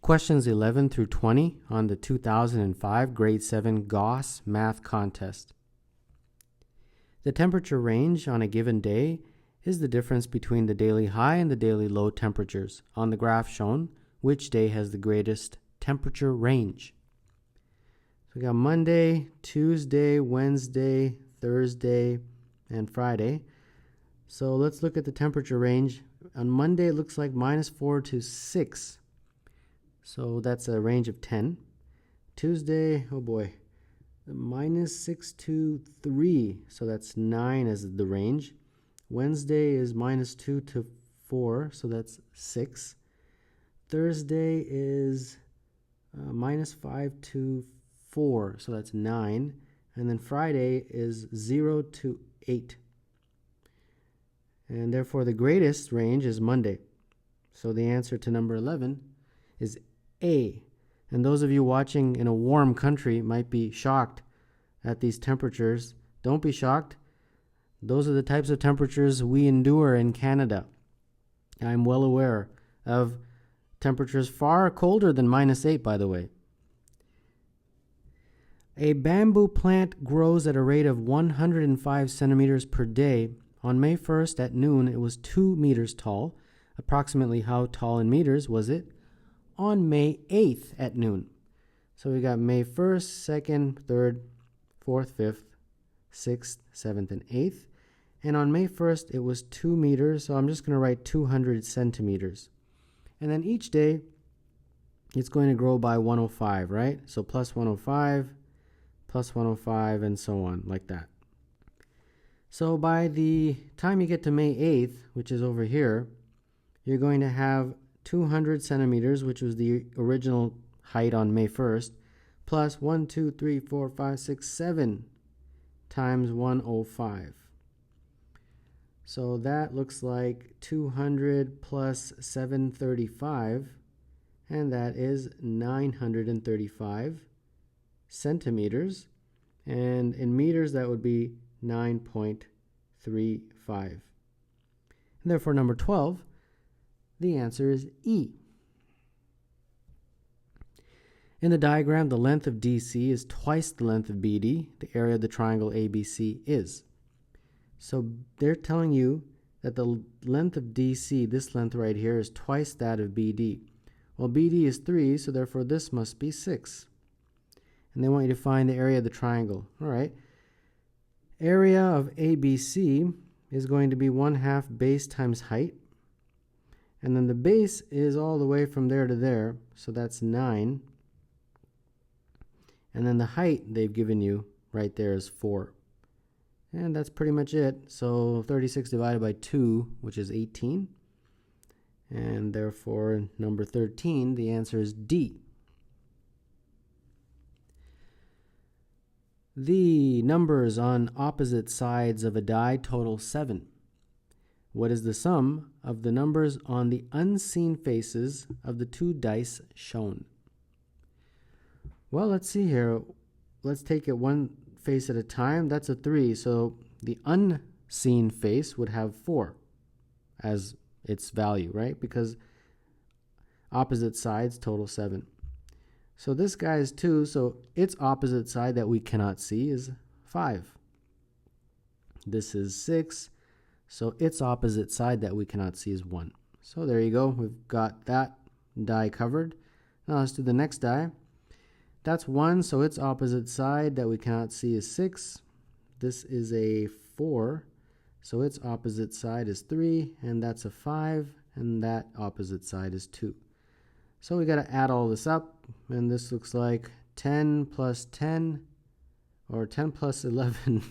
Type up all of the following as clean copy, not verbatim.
Questions 11 through 20 on the 2005 Grade 7 Gauss Math Contest. The temperature range on a given day is the difference between the daily high and the daily low temperatures. On the graph shown, which day has the greatest temperature range? So we got Monday, Tuesday, Wednesday, Thursday, and Friday. So let's look at the temperature range. On Monday, it looks like -4 to 6. So that's a range of 10. Tuesday, oh boy, -6 to 3. So that's 9 as the range. Wednesday is -2 to 4. So that's 6. Thursday is -5 to 4. So that's 9. And then Friday is 0 to 8. And therefore the greatest range is Monday. So the answer to number 11 is A. And those of you watching in a warm country might be shocked at these temperatures. Don't be shocked. Those are the types of temperatures we endure in Canada. I'm well aware of temperatures far colder than -8, by the way. A bamboo plant grows at a rate of 105 centimeters per day. On May 1st at noon, it was 2 meters tall. Approximately how tall in meters was it on May 8th at noon? So we got May 1st, 2nd, 3rd, 4th, 5th, 6th, 7th, and 8th. And on May 1st, it was 2 meters. So I'm just going to write 200 centimeters. And then each day, it's going to grow by 105, right? So plus 105, plus 105, and so on, like that. So by the time you get to May 8th, which is over here, you're going to have 200 centimeters, which was the original height on May 1st, plus 1, 2, 3, 4, 5, 6, 7 times 105. So that looks like 200 plus 735, and that is 935 centimeters. And in meters, that would be 9.35. And therefore, number 12, the answer is E. In the diagram, the length of DC is twice the length of BD. The area of the triangle ABC is. So they're telling you that the length of DC, this length right here, is twice that of BD. Well, BD is 3, so therefore this must be 6. And they want you to find the area of the triangle. All right. Area of ABC is going to be 1/2 base times height. And then the base is all the way from there to there, so that's 9. And then the height they've given you right there is 4. And that's pretty much it. So 36 divided by 2, which is 18. And therefore, number 13, the answer is D. The numbers on opposite sides of a die total 7. What is the sum of the numbers on the unseen faces of the 2 dice shown? Well, let's see here. Let's take it one face at a time. That's a 3. So the unseen face would have 4 as its value, right? Because opposite sides total 7. So this guy is 2, so its opposite side that we cannot see is 5. This is 6, so its opposite side that we cannot see is 1. So there you go, we've got that die covered. Now let's do the next die. That's 1, so its opposite side that we cannot see is 6. This is a 4, so its opposite side is 3, and that's a 5, and that opposite side is 2. So we got to add all this up, and this looks like 10 plus 10, or 10 plus 11.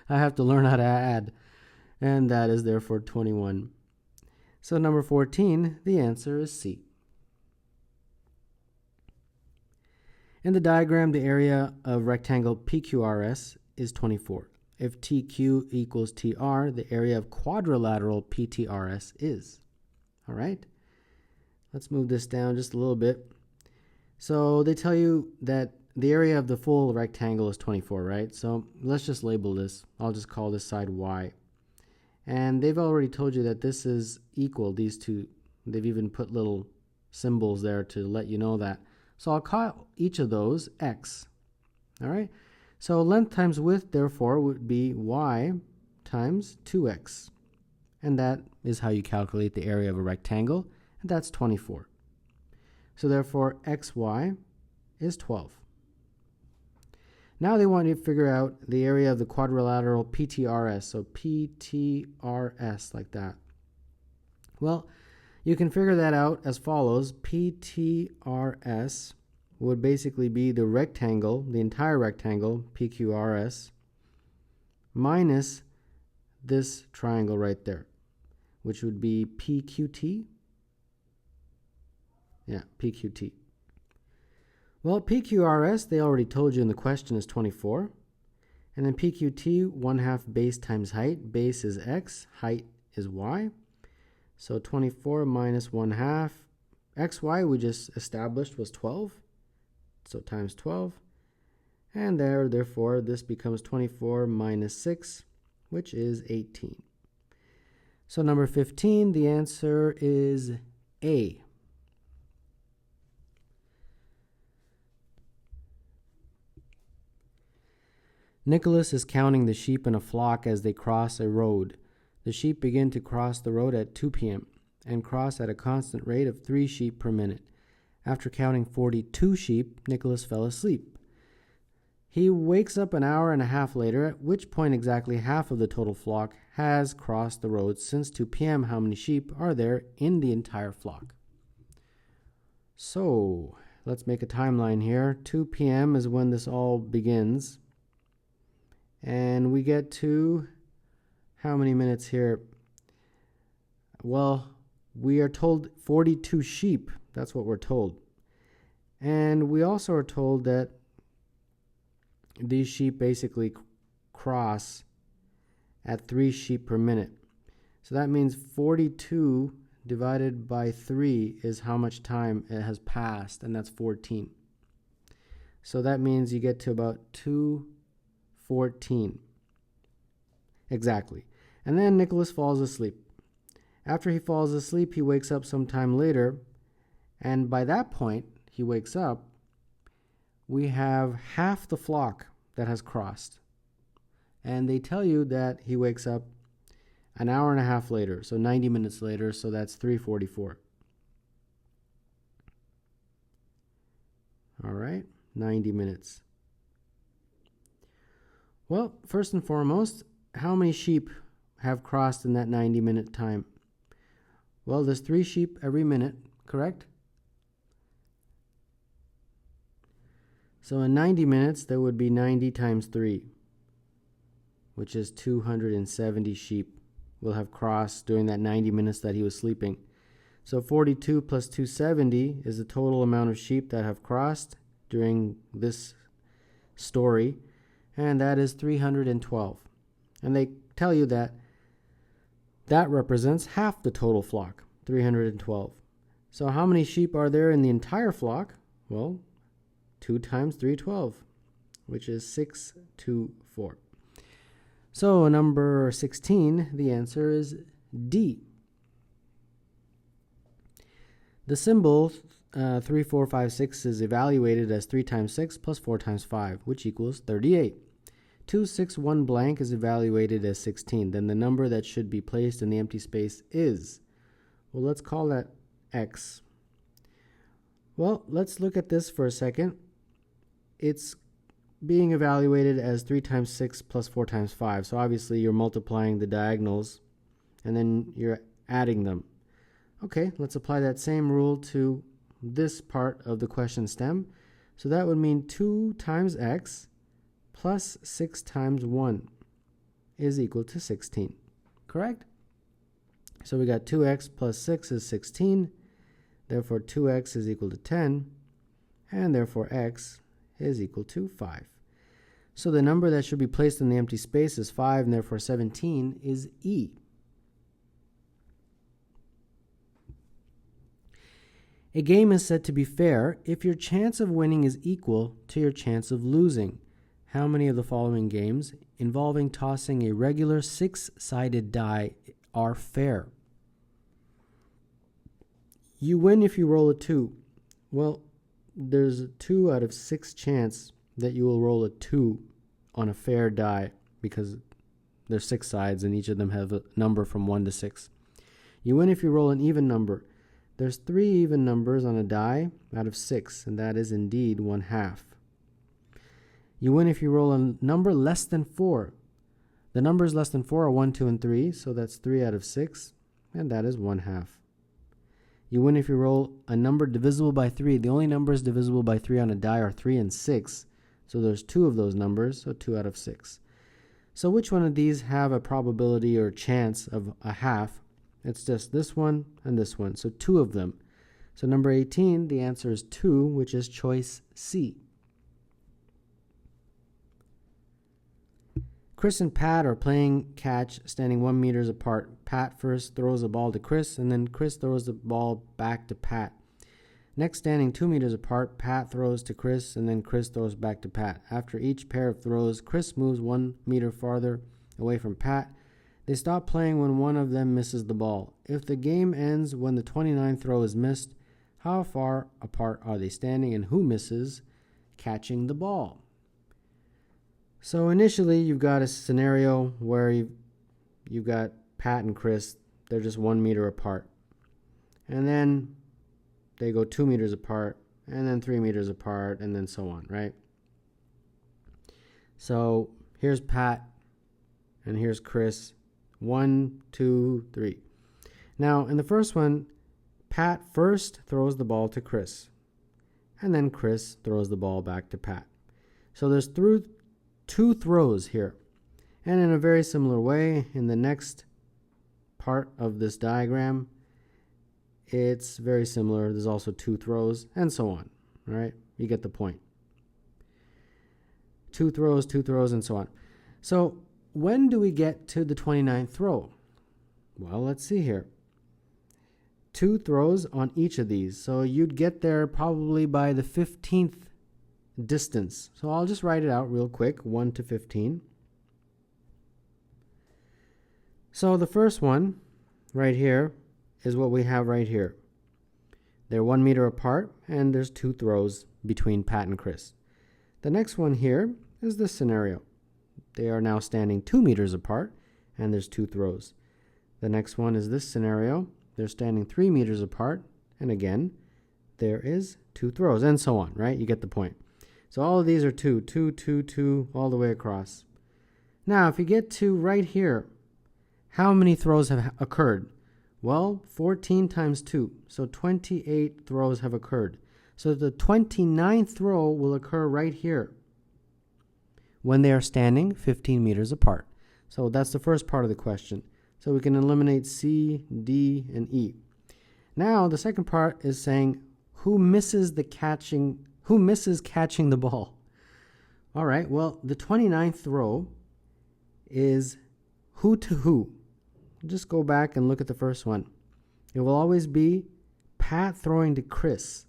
I have to learn how to add, and that is therefore 21. So number 14, the answer is C. In the diagram, the area of rectangle PQRS is 24. If TQ equals TR, the area of quadrilateral PTRS is. All right? Let's move this down just a little bit. So they tell you that the area of the full rectangle is 24, right? So let's just label this. I'll just call this side Y. And they've already told you that this is equal, these two. They've even put little symbols there to let you know that. So I'll call each of those x. All right? So length times width, therefore, would be y times 2x. And that is how you calculate the area of a rectangle, and that's 24. So therefore, xy is 12. Now they want you to figure out the area of the quadrilateral PTRS, so PTRS like that. Well, you can figure that out as follows. PTRS would basically be the rectangle, the entire rectangle, PQRS, minus this triangle right there, which would be PQT. Yeah, PQT. Well, PQRS, they already told you in the question, is 24. And then PQT, 1/2 base times height. Base is x, height is y. So 24 minus 1/2. XY we just established was 12. So times 12. And therefore, this becomes 24 minus 6, which is 18. So number 15, the answer is A. Nicholas is counting the sheep in a flock as they cross a road. The sheep begin to cross the road at 2 p.m. and cross at a constant rate of 3 sheep per minute. After counting 42 sheep, Nicholas fell asleep. He wakes up an hour and a half later, at which point exactly half of the total flock has crossed the road. Since 2 p.m., how many sheep are there in the entire flock? So, let's make a timeline here. 2 p.m. is when this all begins. And we get to how many minutes here? Well, we are told 42 sheep. That's what we're told. And we also are told that these sheep basically cross at 3 sheep per minute. So that means 42 divided by 3 is how much time it has passed, and that's 14. So that means you get to about 2:14. Exactly. And then Nicholas falls asleep. After he falls asleep, he wakes up sometime later, and by that point, he wakes up, we have half the flock that has crossed. And they tell you that he wakes up an hour and a half later, so 90 minutes later, so that's 3:44. All right, 90 minutes. Well, first and foremost, how many sheep have crossed in that 90-minute time? Well, there's 3 sheep every minute, correct? So in 90 minutes, there would be 90 times 3, which is 270 sheep will have crossed during that 90 minutes that he was sleeping. So 42 plus 270 is the total amount of sheep that have crossed during this story, and that is 312. And they tell you that that represents half the total flock, 312. So how many sheep are there in the entire flock? Well, 2 times 312, which is 624. So number 16, the answer is D. The symbol 3, 4, 5, 6 is evaluated as 3 times 6 plus 4 times 5, which equals 38. 2, 6, 1 blank is evaluated as 16. Then the number that should be placed in the empty space is, well, let's call that X. Well, let's look at this for a second. It's being evaluated as 3 times 6 plus 4 times 5. So obviously you're multiplying the diagonals and then you're adding them. Okay, let's apply that same rule to this part of the question stem. So that would mean 2 times X plus 6 times 1 is equal to 16, correct? So we got 2x plus 6 is 16, therefore 2x is equal to 10, and therefore x is equal to 5. So the number that should be placed in the empty space is 5, and therefore 17 is E. A game is said to be fair if your chance of winning is equal to your chance of losing. How many of the following games involving tossing a regular 6-sided die are fair? You win if you roll a 2. Well, there's a 2 out of 6 chance that you will roll a 2 on a fair die because there's 6 sides and each of them have a number from 1 to 6. You win if you roll an even number. There's 3 even numbers on a die out of 6, and that is indeed 1/2. You win if you roll a number less than 4. The numbers less than 4 are 1, 2, and 3, so that's 3 out of 6, and that is 1/2. You win if you roll a number divisible by 3. The only numbers divisible by 3 on a die are 3 and 6, so there's 2 of those numbers, so 2 out of 6. So which one of these have a probability or chance of a half? It's just this one and this one, so 2 of them. So number 18, the answer is 2, which is choice C. Chris and Pat are playing catch, standing 1 meter apart. Pat first throws a ball to Chris, and then Chris throws the ball back to Pat. Next, standing 2 meters apart, Pat throws to Chris, and then Chris throws back to Pat. After each pair of throws, Chris moves 1 meter farther away from Pat. They stop playing when one of them misses the ball. If the game ends when the 29th throw is missed, how far apart are they standing, and who misses catching the ball? So initially, you've got a scenario where you've got Pat and Chris. They're just 1 meter apart. And then they go 2 meters apart, and then 3 meters apart, and then so on, right? So here's Pat, and here's Chris. 1, 2, 3. Now, in the first one, Pat first throws the ball to Chris, and then Chris throws the ball back to Pat. So there's 2 throws here. And in a very similar way, in the next part of this diagram, it's very similar. There's also 2 throws, and so on. All right? You get the point. 2 throws, and so on. So when do we get to the 29th throw? Well, let's see here. 2 throws on each of these. So you'd get there probably by the 15th distance. So I'll just write it out real quick, 1 to 15. So the first one right here is what we have right here. They're 1 meter apart, and there's 2 throws between Pat and Chris. The next one here is this scenario. They are now standing 2 meters apart, and there's 2 throws. The next one is this scenario. They're standing 3 meters apart, and again, there is 2 throws, and so on, right? You get the point. So all of these are 2, 2, 2, 2, all the way across. Now, if you get to right here, how many throws have occurred? Well, 14 times 2, so 28 throws have occurred. So the 29th throw will occur right here when they are standing 15 meters apart. So that's the first part of the question. So we can eliminate C, D, and E. Now, the second part is saying who misses catching the ball? All right, well, the 29th throw is who to who. Just go back and look at the first one. It will always be Pat throwing to Chris.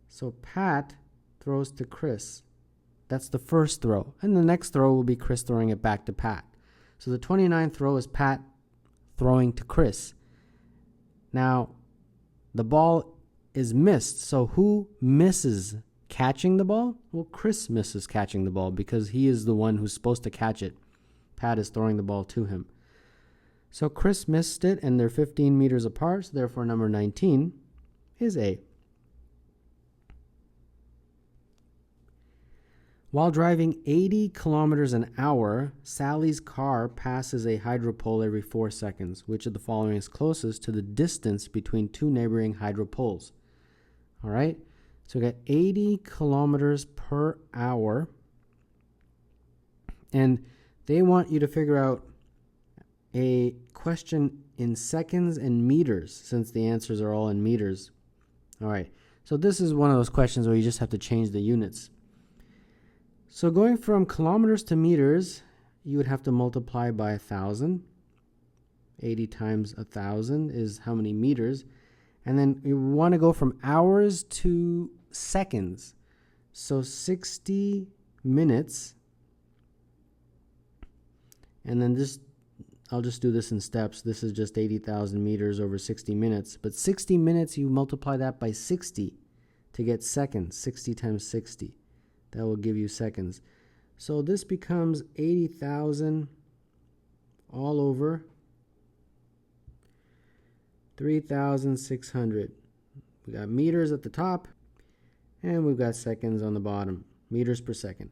So Pat throws to Chris. That's the first throw. And the next throw will be Chris throwing it back to Pat. So the 29th throw is Pat throwing to Chris. Now, the ball is missed. So who misses catching the ball? Well, Chris misses catching the ball because he is the one who's supposed to catch it. Pat is throwing the ball to him. So Chris missed it, and they're 15 meters apart. So therefore, number 19 is A. While driving 80 kilometers an hour, Sally's car passes a hydro pole every 4 seconds. Which of the following is closest to the distance between 2 neighboring hydro poles? All right, so we got 80 kilometers per hour, and they want you to figure out a question in seconds and meters, since the answers are all in meters. All right, so this is one of those questions where you just have to change the units. So going from kilometers to meters, you would have to multiply by 1,000. 80 times 1,000 is how many meters? And then you want to go from hours to seconds. So 60 minutes. And then just I'll just do this in steps. This is just 80,000 meters over 60 minutes. But 60 minutes, you multiply that by 60 to get seconds. 60 times 60. That will give you seconds. So this becomes 80,000 all over 3,600. We got meters at the top, and we've got seconds on the bottom. Meters per second.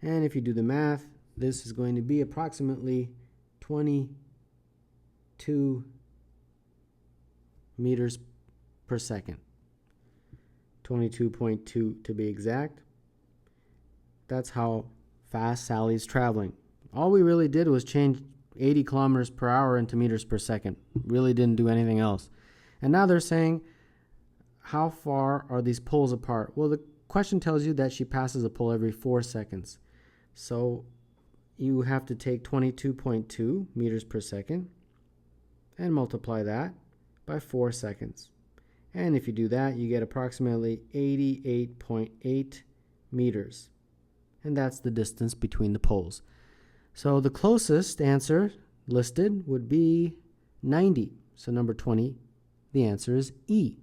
And if you do the math, this is going to be approximately 22 meters per second. 22.2 to be exact. That's how fast Sally's traveling. All we really did was change 80 kilometers per hour into meters per second. Really didn't do anything else. And now they're saying, how far are these poles apart? Well, the question tells you that she passes a pole every 4 seconds. So you have to take 22.2 meters per second and multiply that by 4 seconds. And if you do that, you get approximately 88.8 meters. And that's the distance between the poles. So the closest answer listed would be 90. So number 20, the answer is E.